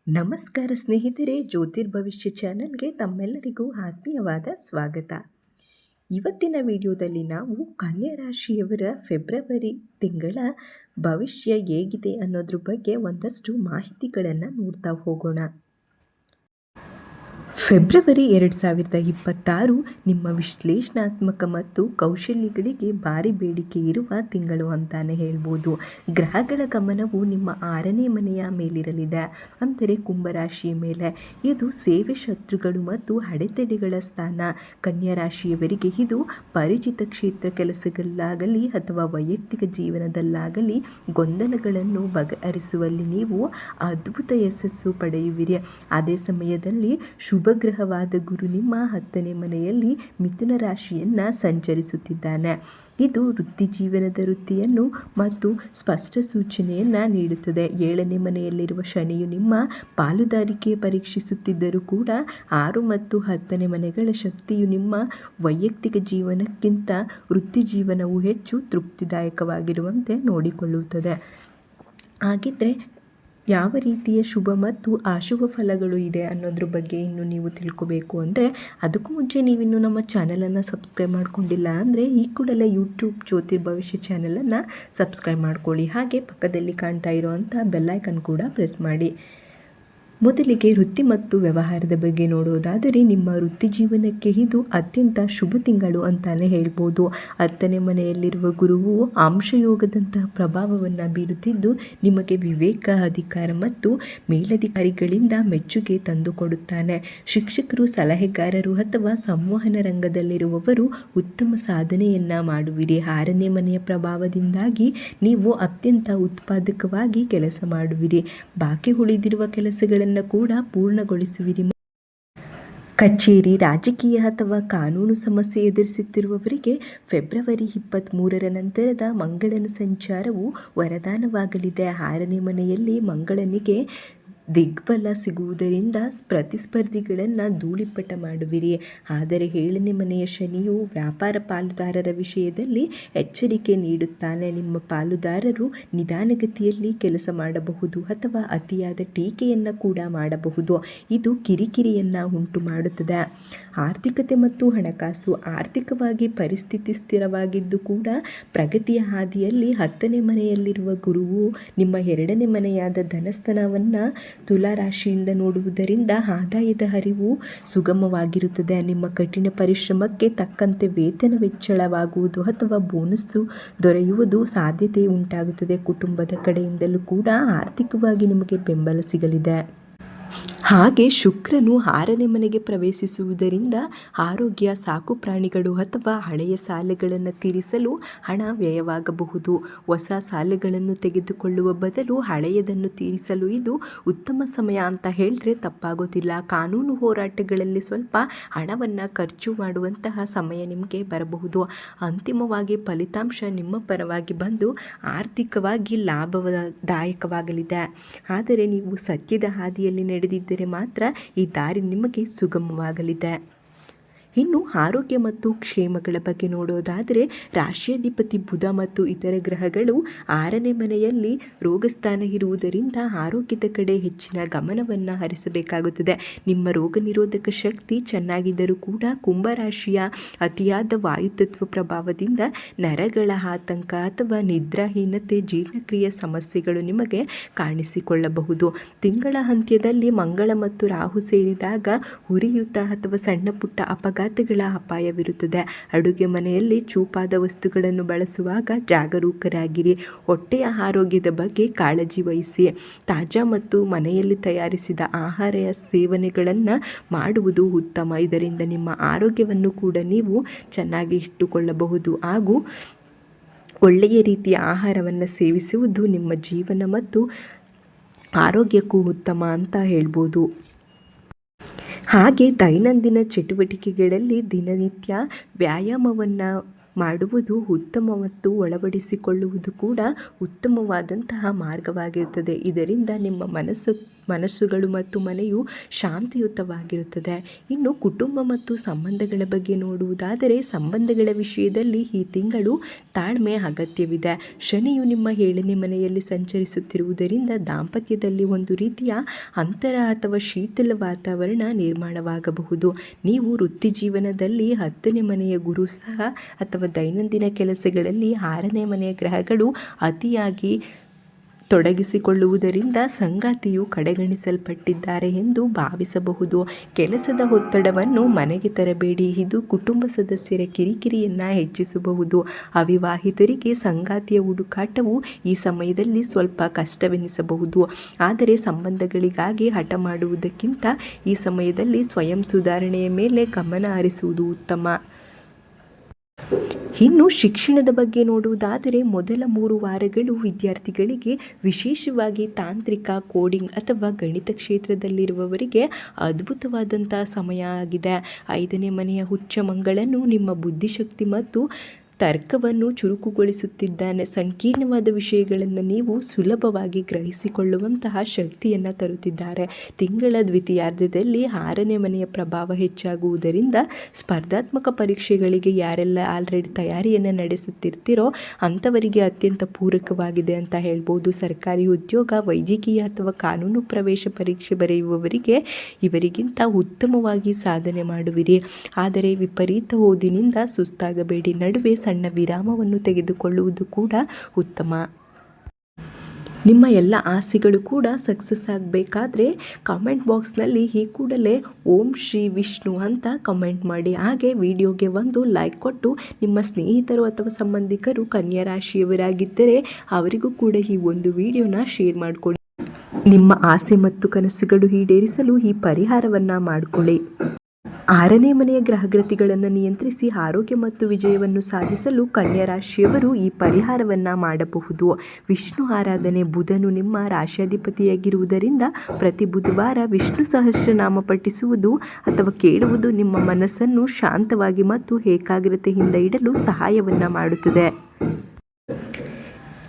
ನಮಸ್ಕಾರ ಸ್ನೇಹಿತರೆ, ಜ್ಯೋತಿರ್ಭವಿಷ್ಯ ಚಾನಲ್ಗೆ ತಮ್ಮೆಲ್ಲರಿಗೂ ಆತ್ಮೀಯವಾದ ಸ್ವಾಗತ. ಇವತ್ತಿನ ವಿಡಿಯೋದಲ್ಲಿ ನಾವು ಕನ್ಯಾ ರಾಶಿಯವರ ಫೆಬ್ರವರಿ ತಿಂಗಳ ಭವಿಷ್ಯ ಹೇಗಿದೆ ಅನ್ನೋದ್ರ ಬಗ್ಗೆ ಒಂದಷ್ಟು ಮಾಹಿತಿಗಳನ್ನು ನೋಡ್ತಾ ಹೋಗೋಣ. ಫೆಬ್ರವರಿ 2026 ನಿಮ್ಮ ವಿಶ್ಲೇಷಣಾತ್ಮಕ ಮತ್ತು ಕೌಶಲ್ಯಗಳಿಗೆ ಭಾರಿ ಬೇಡಿಕೆ ಇರುವ ತಿಂಗಳು ಅಂತಾನೆ ಹೇಳ್ಬೋದು. ಗ್ರಹಗಳ ಗಮನವು ನಿಮ್ಮ 6ನೇ ಮನೆಯ ಮೇಲಿರಲಿದೆ, ಅಂದರೆ ಕುಂಭರಾಶಿಯ ಮೇಲೆ. ಇದು ಸೇವೆ, ಶತ್ರುಗಳು ಮತ್ತು ಅಡೆತಡೆಗಳ ಸ್ಥಾನ. ಕನ್ಯಾ ರಾಶಿಯವರಿಗೆ ಇದು ಪರಿಚಿತ ಕ್ಷೇತ್ರ, ಕೆಲಸಗಳಾಗಲಿ ಅಥವಾ ವೈಯಕ್ತಿಕ ಜೀವನದಲ್ಲಾಗಲಿ ಗೊಂದಲಗಳನ್ನು ಬಗೆಹರಿಸುವಲ್ಲಿ ನೀವು ಅದ್ಭುತ ಯಶಸ್ಸು ಪಡೆಯುವಿರಿ. ಅದೇ ಸಮಯದಲ್ಲಿ ಶುಭಗ್ರಹವಾದ ಗುರು ನಿಮ್ಮ 10ನೇ ಮನೆಯಲ್ಲಿ ಮಿಥುನ ರಾಶಿಯನ್ನು ಸಂಚರಿಸುತ್ತಿದ್ದಾನೆ. ಇದು ವೃತ್ತಿಜೀವನದ ವೃತ್ತಿಯನ್ನು ಮತ್ತು ಸ್ಪಷ್ಟ ಸೂಚನೆಯನ್ನು ನೀಡುತ್ತದೆ. 7ನೇ ಮನೆಯಲ್ಲಿರುವ ಶನಿಯು ನಿಮ್ಮ ಪಾಲುದಾರಿಕೆ ಪರೀಕ್ಷಿಸುತ್ತಿದ್ದರೂ ಕೂಡ 6 ಮತ್ತು 10ನೇ ಮನೆಗಳ ಶಕ್ತಿಯು ನಿಮ್ಮ ವೈಯಕ್ತಿಕ ಜೀವನಕ್ಕಿಂತ ವೃತ್ತಿಜೀವನವು ಹೆಚ್ಚು ತೃಪ್ತಿದಾಯಕವಾಗಿರುವಂತೆ ನೋಡಿಕೊಳ್ಳುತ್ತದೆ. ಹಾಗಿದ್ದರೆ ಯಾವ ರೀತಿಯ ಶುಭ ಮತ್ತು ಅಶುಭ ಫಲಗಳು ಇದೆ ಅನ್ನೋದ್ರ ಬಗ್ಗೆ ಇನ್ನು ನೀವು ತಿಳ್ಕೋಬೇಕು ಅಂದರೆ, ಅದಕ್ಕೂ ಮುಂಚೆ ನೀವಿನ್ನು ನಮ್ಮ ಚಾನಲನ್ನು ಸಬ್ಸ್ಕ್ರೈಬ್ ಮಾಡ್ಕೊಂಡಿಲ್ಲ ಅಂದರೆ ಈ ಕೂಡಲೇ ಯೂಟ್ಯೂಬ್ ಜ್ಯೋತಿರ್ಭವಿಷ್ಯ ಚಾನಲನ್ನು ಸಬ್ಸ್ಕ್ರೈಬ್ ಮಾಡ್ಕೊಳ್ಳಿ. ಹಾಗೆ ಪಕ್ಕದಲ್ಲಿ ಕಾಣ್ತಾ ಇರೋವಂಥ ಬೆಲ್ಲೈಕನ್ ಕೂಡ ಪ್ರೆಸ್ ಮಾಡಿ. ಮೊದಲಿಗೆ ವೃತ್ತಿ ಮತ್ತು ವ್ಯವಹಾರದ ಬಗ್ಗೆ ನೋಡೋದಾದರೆ, ನಿಮ್ಮ ವೃತ್ತಿ ಜೀವನಕ್ಕೆ ಇದು ಅತ್ಯಂತ ಶುಭ ತಿಂಗಳು ಅಂತಾನೆ ಹೇಳ್ಬೋದು. 10ನೇ ಮನೆಯಲ್ಲಿರುವ ಗುರುವು ಅಂಶಯೋಗದಂತಹ ಪ್ರಭಾವವನ್ನು ಬೀರುತ್ತಿದ್ದು ನಿಮಗೆ ವಿವೇಕ, ಅಧಿಕಾರ ಮತ್ತು ಮೇಲಧಿಕಾರಿಗಳಿಂದ ಮೆಚ್ಚುಗೆ ತಂದುಕೊಡುತ್ತಾನೆ. ಶಿಕ್ಷಕರು, ಸಲಹೆಗಾರರು ಅಥವಾ ಸಂವಹನ ರಂಗದಲ್ಲಿರುವವರು ಉತ್ತಮ ಸಾಧನೆಯನ್ನು ಮಾಡುವಿರಿ. 6ನೇ ಮನೆಯ ಪ್ರಭಾವದಿಂದಾಗಿ ನೀವು ಅತ್ಯಂತ ಉತ್ಪಾದಕವಾಗಿ ಕೆಲಸ ಮಾಡುವಿರಿ. ಬಾಕಿ ಉಳಿದಿರುವ ಕೆಲಸಗಳನ್ನು ಕೂಡ ಪೂರ್ಣಗೊಳಿಸುವಿರಿ. ಕಚೇರಿ, ರಾಜಕೀಯ ಅಥವಾ ಕಾನೂನು ಸಮಸ್ಯೆ ಎದುರಿಸುತ್ತಿರುವವರಿಗೆ ಫೆಬ್ರವರಿ 23ರ ನಂತರದ ಮಂಗಳನ ಸಂಚಾರವು ವರದಾನವಾಗಲಿದೆ. 6ನೇ ಮನೆಯಲ್ಲಿ ಮಂಗಳನಿಗೆ ದಿಗ್ಬಲ ಸಿಗುವುದರಿಂದ ಪ್ರತಿಸ್ಪರ್ಧಿಗಳನ್ನು ಧೂಳಿಪಟ ಮಾಡುವಿರಿ. ಆದರೆ 7ನೇ ಮನೆಯ ಶನಿಯು ವ್ಯಾಪಾರ ಪಾಲುದಾರರ ವಿಷಯದಲ್ಲಿ ಎಚ್ಚರಿಕೆ ನೀಡುತ್ತಾನೆ. ನಿಮ್ಮ ಪಾಲುದಾರರು ನಿಧಾನಗತಿಯಲ್ಲಿ ಕೆಲಸ ಮಾಡಬಹುದು ಅಥವಾ ಅತಿಯಾದ ಟೀಕೆಯನ್ನು ಕೂಡ ಮಾಡಬಹುದು. ಇದು ಕಿರಿಕಿರಿಯನ್ನು ಉಂಟು ಮಾಡುತ್ತದೆ. ಆರ್ಥಿಕತೆ ಮತ್ತು ಹಣಕಾಸು. ಆರ್ಥಿಕವಾಗಿ ಪರಿಸ್ಥಿತಿ ಸ್ಥಿರವಾಗಿದ್ದು ಕೂಡ ಪ್ರಗತಿಯ ಹಾದಿಯಲ್ಲಿ 10ನೇ ಮನೆಯಲ್ಲಿರುವ ಗುರುವು ನಿಮ್ಮ 2ನೇ ಮನೆಯಾದ ಧನಸ್ಥಾನವನ್ನು ತುಲಾ ರಾಶಿಯಿಂದ ನೋಡುವುದರಿಂದ ಆದಾಯದ ಹರಿವು ಸುಗಮವಾಗಿರುತ್ತದೆ. ನಿಮ್ಮ ಕಠಿಣ ಪರಿಶ್ರಮಕ್ಕೆ ತಕ್ಕಂತೆ ವೇತನ ಹೆಚ್ಚಳವಾಗುವುದು ಅಥವಾ ಬೋನಸ್ಸು ದೊರೆಯುವುದು ಸಾಧ್ಯತೆ ಉಂಟಾಗುತ್ತದೆ. ಕುಟುಂಬದ ಕಡೆಯಿಂದಲೂ ಕೂಡ ಆರ್ಥಿಕವಾಗಿ ನಿಮಗೆ ಬೆಂಬಲ ಸಿಗಲಿದೆ. ಹಾಗೆ ಶುಕ್ರನು 6ನೇ ಮನೆಗೆ ಪ್ರವೇಶಿಸುವುದರಿಂದ ಆರೋಗ್ಯ, ಸಾಕು ಪ್ರಾಣಿಗಳು ಅಥವಾ ಹಳೆಯ ಸಾಲಗಳನ್ನು ತೀರಿಸಲು ಹಣ ವ್ಯಯವಾಗಬಹುದು. ಹೊಸ ಸಾಲಗಳನ್ನು ತೆಗೆದುಕೊಳ್ಳುವ ಬದಲು ಹಳೆಯದನ್ನು ತೀರಿಸಲು ಇದು ಉತ್ತಮ ಸಮಯ ಅಂತ ಹೇಳಿದ್ರೆ ತಪ್ಪಾಗೋದಿಲ್ಲ. ಕಾನೂನು ಹೋರಾಟಗಳಲ್ಲಿ ಸ್ವಲ್ಪ ಹಣವನ್ನು ಖರ್ಚು ಮಾಡುವಂತಹ ಸಮಯ ನಿಮಗೆ ಬರಬಹುದು. ಅಂತಿಮವಾಗಿ ಫಲಿತಾಂಶ ನಿಮ್ಮ ಪರವಾಗಿ ಬಂದು ಆರ್ಥಿಕವಾಗಿ ಲಾಭದಾಯಕವಾಗಲಿದೆ. ಆದರೆ ನೀವು ಸತ್ಯದ ಹಾದಿಯಲ್ಲಿ ನಡೆದಿದ್ದರೆ ಮಾತ್ರ ಈ ದಾರಿ ನಿಮಗೆ ಸುಗಮವಾಗಲಿದೆ. ಇನ್ನು ಆರೋಗ್ಯ ಮತ್ತು ಕ್ಷೇಮಗಳ ಬಗ್ಗೆ ನೋಡೋದಾದರೆ, ರಾಶಿಯಾಧಿಪತಿ ಬುಧ ಮತ್ತು ಇತರ ಗ್ರಹಗಳು 6ನೇ ಮನೆಯಲ್ಲಿ ರೋಗಸ್ಥಾನ ಇರುವುದರಿಂದ ಆರೋಗ್ಯದ ಕಡೆ ಹೆಚ್ಚಿನ ಗಮನವನ್ನು ಹರಿಸಬೇಕಾಗುತ್ತದೆ. ನಿಮ್ಮ ರೋಗ ನಿರೋಧಕ ಶಕ್ತಿ ಚೆನ್ನಾಗಿದ್ದರೂ ಕೂಡ ಕುಂಭರಾಶಿಯ ಅತಿಯಾದ ವಾಯುತತ್ವ ಪ್ರಭಾವದಿಂದ ನರಗಳ ಆತಂಕ ಅಥವಾ ನಿದ್ರಾಹೀನತೆ, ಜೀರ್ಣಕ್ರಿಯೆ ಸಮಸ್ಯೆಗಳು ನಿಮಗೆ ಕಾಣಿಸಿಕೊಳ್ಳಬಹುದು. ತಿಂಗಳ ಅಂತ್ಯದಲ್ಲಿ ಮಂಗಳ ಮತ್ತು ರಾಹು ಸೇರಿದಾಗ ಉರಿಯೂತ ಅಥವಾ ಸಣ್ಣ ಪುಟ್ಟ ಅಪಘಾತಗಳ ಅಪಾಯವಿರುತ್ತದೆ. ಅಡುಗೆ ಮನೆಯಲ್ಲಿ ಚೂಪಾದ ವಸ್ತುಗಳನ್ನು ಬಳಸುವಾಗ ಜಾಗರೂಕರಾಗಿರಿ. ಹೊಟ್ಟೆಯ ಆರೋಗ್ಯದ ಬಗ್ಗೆ ಕಾಳಜಿ ವಹಿಸಿ. ತಾಜಾ ಮತ್ತು ಮನೆಯಲ್ಲಿ ತಯಾರಿಸಿದ ಆಹಾರ ಸೇವನೆಗಳನ್ನು ಮಾಡುವುದು ಉತ್ತಮ. ಇದರಿಂದ ನಿಮ್ಮ ಆರೋಗ್ಯವನ್ನು ಕೂಡ ನೀವು ಚೆನ್ನಾಗಿ ಇಟ್ಟುಕೊಳ್ಳಬಹುದು. ಹಾಗೂ ಒಳ್ಳೆಯ ರೀತಿಯ ಆಹಾರವನ್ನು ಸೇವಿಸುವುದು ನಿಮ್ಮ ಜೀವನ ಮತ್ತು ಆರೋಗ್ಯಕ್ಕೂ ಉತ್ತಮ ಅಂತ ಹೇಳ್ಬೋದು. ಹಾಗೆ ದೈನಂದಿನ ಚಟುವಟಿಕೆಗಳಲ್ಲಿ ದಿನನಿತ್ಯ ವ್ಯಾಯಾಮವನ್ನು ಮಾಡುವುದು ಉತ್ತಮ ಮತ್ತು ಒಳಪಡಿಸಿಕೊಳ್ಳುವುದು ಕೂಡ ಉತ್ತಮವಾದಂತಹ ಮಾರ್ಗವಾಗಿರುತ್ತದೆ. ಇದರಿಂದ ನಿಮ್ಮ ಮನಸ್ಸು ಮನಸ್ಸುಗಳು ಮತ್ತು ಮನೆಯು ಶಾಂತಿಯುತವಾಗಿರುತ್ತದೆ. ಇನ್ನು ಕುಟುಂಬ ಮತ್ತು ಸಂಬಂಧಗಳ ಬಗ್ಗೆ ನೋಡುವುದಾದರೆ, ಸಂಬಂಧಗಳ ವಿಷಯದಲ್ಲಿ ಈ ತಿಂಗಳು ತಾಳ್ಮೆ ಅಗತ್ಯವಿದೆ. ಶನಿಯು ನಿಮ್ಮ 7ನೇ ಮನೆಯಲ್ಲಿ ಸಂಚರಿಸುತ್ತಿರುವುದರಿಂದ ದಾಂಪತ್ಯದಲ್ಲಿ ಒಂದು ರೀತಿಯ ಅಂತರ ಅಥವಾ ಶೀತಲ ವಾತಾವರಣ ನಿರ್ಮಾಣವಾಗಬಹುದು. ನೀವು ವೃತ್ತಿ ಜೀವನದಲ್ಲಿ 10ನೇ ಮನೆಯ ಗುರು ಸಹ ಅಥವಾ ದೈನಂದಿನ ಕೆಲಸಗಳಲ್ಲಿ 6ನೇ ಮನೆಯ ಗ್ರಹಗಳು ಅತಿಯಾಗಿ ತೊಡಗಿಸಿಕೊಳ್ಳುವುದರಿಂದ ಸಂಗಾತಿಯು ಕಡೆಗಣಿಸಲ್ಪಟ್ಟಿದ್ದಾರೆ ಎಂದು ಭಾವಿಸಬಹುದು. ಕೆಲಸದ ಒತ್ತಡವನ್ನು ಮನೆಗೆ ತರಬೇಡಿ, ಇದು ಕುಟುಂಬ ಸದಸ್ಯರ ಕಿರಿಕಿರಿಯನ್ನು ಹೆಚ್ಚಿಸಬಹುದು. ಅವಿವಾಹಿತರಿಗೆ ಸಂಗಾತಿಯ ಹುಡುಕಾಟವು ಈ ಸಮಯದಲ್ಲಿ ಸ್ವಲ್ಪ ಕಷ್ಟವೆನಿಸಬಹುದು, ಆದರೆ ಸಂಬಂಧಗಳಿಗಾಗಿ ಹಠ ಮಾಡುವುದಕ್ಕಿಂತ ಈ ಸಮಯದಲ್ಲಿ ಸ್ವಯಂ ಸುಧಾರಣೆಯ ಮೇಲೆ ಗಮನ ಹರಿಸುವುದು ಉತ್ತಮ. ಇನ್ನು ಶಿಕ್ಷಣದ ಬಗ್ಗೆ ನೋಡುವುದಾದರೆ, ಮೊದಲ 3 ವಾರಗಳು ವಿದ್ಯಾರ್ಥಿಗಳಿಗೆ, ವಿಶೇಷವಾಗಿ ತಾಂತ್ರಿಕ, ಕೋಡಿಂಗ್ ಅಥವಾ ಗಣಿತ ಕ್ಷೇತ್ರದಲ್ಲಿರುವವರಿಗೆ ಅದ್ಭುತವಾದಂಥ ಸಮಯ ಆಗಿದೆ. 5ನೇ ಮನೆಯ ಉಚ್ಚ ಮಂಗಳನು ನಿಮ್ಮ ಬುದ್ಧಿಶಕ್ತಿ ಮತ್ತು ತರ್ಕವನ್ನು ಚುರುಕುಗೊಳಿಸುತ್ತಿದ್ದಾನೆ. ಸಂಕೀರ್ಣವಾದ ವಿಷಯಗಳನ್ನು ನೀವು ಸುಲಭವಾಗಿ ಗ್ರಹಿಸಿಕೊಳ್ಳುವಂತಹ ಶಕ್ತಿಯನ್ನು ತರುತ್ತಿದ್ದಾರೆ. ತಿಂಗಳ ದ್ವಿತೀಯಾರ್ಧದಲ್ಲಿ 6ನೇ ಮನೆಯ ಪ್ರಭಾವ ಹೆಚ್ಚಾಗುವುದರಿಂದ ಸ್ಪರ್ಧಾತ್ಮಕ ಪರೀಕ್ಷೆಗಳಿಗೆ ಯಾರೆಲ್ಲ ಆಲ್ರೆಡಿ ತಯಾರಿಯನ್ನು ನಡೆಸುತ್ತಿರ್ತೀರೋ ಅಂಥವರಿಗೆ ಅತ್ಯಂತ ಪೂರಕವಾಗಿದೆ ಅಂತ ಹೇಳ್ಬೋದು. ಸರ್ಕಾರಿ ಉದ್ಯೋಗ, ವೈದ್ಯಕೀಯ ಅಥವಾ ಕಾನೂನು ಪ್ರವೇಶ ಪರೀಕ್ಷೆ ಬರೆಯುವವರಿಗೆ ಇವರಿಗಿಂತ ಉತ್ತಮವಾಗಿ ಸಾಧನೆ ಮಾಡುವಿರಿ. ಆದರೆ ವಿಪರೀತ ಓದಿನಿಂದ ಸುಸ್ತಾಗಬೇಡಿ, ನಡುವೆ ಸಣ್ಣ ವಿರಾಮವನ್ನು ತೆಗೆದುಕೊಳ್ಳುವುದು ಕೂಡ ಉತ್ತಮ. ನಿಮ್ಮ ಎಲ್ಲ ಆಸೆಗಳು ಕೂಡ ಸಕ್ಸಸ್ ಆಗಬೇಕಾದ್ರೆ ಕಾಮೆಂಟ್ ಬಾಕ್ಸ್ನಲ್ಲಿ ಈ ಕೂಡಲೇ ಓಂ ಶ್ರೀ ವಿಷ್ಣು ಅಂತ ಕಮೆಂಟ್ ಮಾಡಿ. ಹಾಗೆ ವಿಡಿಯೋಗೆ ಒಂದು ಲೈಕ್ ಕೊಟ್ಟು ನಿಮ್ಮ ಸ್ನೇಹಿತರು ಅಥವಾ ಸಂಬಂಧಿಕರು ಕನ್ಯಾ ರಾಶಿಯವರಾಗಿದ್ದರೆ ಅವರಿಗೂ ಕೂಡ ಈ ಒಂದು ವಿಡಿಯೋನ ಶೇರ್ ಮಾಡಿಕೊಡಿ. ನಿಮ್ಮ ಆಸೆ ಮತ್ತು ಕನಸುಗಳು ಈಡೇರಿಸಲು ಈ ಪರಿಹಾರವನ್ನು ಮಾಡಿಕೊಳ್ಳಿ. 6ನೇ ಮನೆಯ ಗ್ರಹಗತಿಗಳನ್ನು ನಿಯಂತ್ರಿಸಿ ಆರೋಗ್ಯ ಮತ್ತು ವಿಜಯವನ್ನು ಸಾಧಿಸಲು ಕನ್ಯಾ ರಾಶಿಯವರು ಈ ಪರಿಹಾರವನ್ನು ಮಾಡಬಹುದು. ವಿಷ್ಣು ಆರಾಧನೆ. ಬುಧನು ನಿಮ್ಮ ರಾಶ್ಯಾಧಿಪತಿಯಾಗಿರುವುದರಿಂದ ಪ್ರತಿ ಬುಧವಾರ ವಿಷ್ಣು ಸಹಸ್ರನಾಮ ಪಠಿಸುವುದು ಅಥವಾ ಕೇಳುವುದು ನಿಮ್ಮ ಮನಸ್ಸನ್ನು ಶಾಂತವಾಗಿ ಮತ್ತು ಏಕಾಗ್ರತೆಯಿಂದ ಇಡಲು ಸಹಾಯವನ್ನು ಮಾಡುತ್ತದೆ.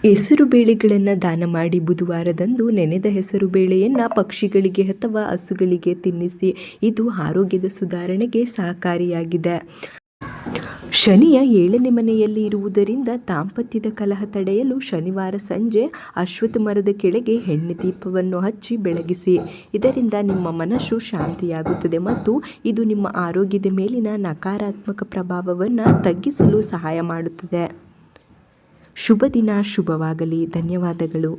ಹೆಸರು ಬೇಳೆಗಳನ್ನು ದಾನ ಮಾಡಿ. ಬುಧವಾರದಂದು ನೆನೆದ ಹೆಸರು ಬೇಳೆಯನ್ನು ಪಕ್ಷಿಗಳಿಗೆ ಅಥವಾ ಹಸುಗಳಿಗೆ ತಿನ್ನಿಸಿ, ಇದು ಆರೋಗ್ಯದ ಸುಧಾರಣೆಗೆ ಸಹಕಾರಿಯಾಗಿದೆ. ಶನಿಯ 7ನೇ ಮನೆಯಲ್ಲಿ ಇರುವುದರಿಂದ ದಾಂಪತ್ಯದ ಕಲಹ ತಡೆಯಲು ಶನಿವಾರ ಸಂಜೆ ಅಶ್ವತ್ಥ ಮರದ ಕೆಳಗೆ ಎಣ್ಣೆ ದೀಪವನ್ನು ಹಚ್ಚಿ ಬೆಳಗಿಸಿ. ಇದರಿಂದ ನಿಮ್ಮ ಮನಸ್ಸು ಶಾಂತಿಯಾಗುತ್ತದೆ ಮತ್ತು ಇದು ನಿಮ್ಮ ಆರೋಗ್ಯದ ಮೇಲಿನ ನಕಾರಾತ್ಮಕ ಪ್ರಭಾವವನ್ನು ತಗ್ಗಿಸಲು ಸಹಾಯ ಮಾಡುತ್ತದೆ. ಶುಭ ದಿನ, ಶುಭವಾಗಲಿ. ಧನ್ಯವಾದಗಳು.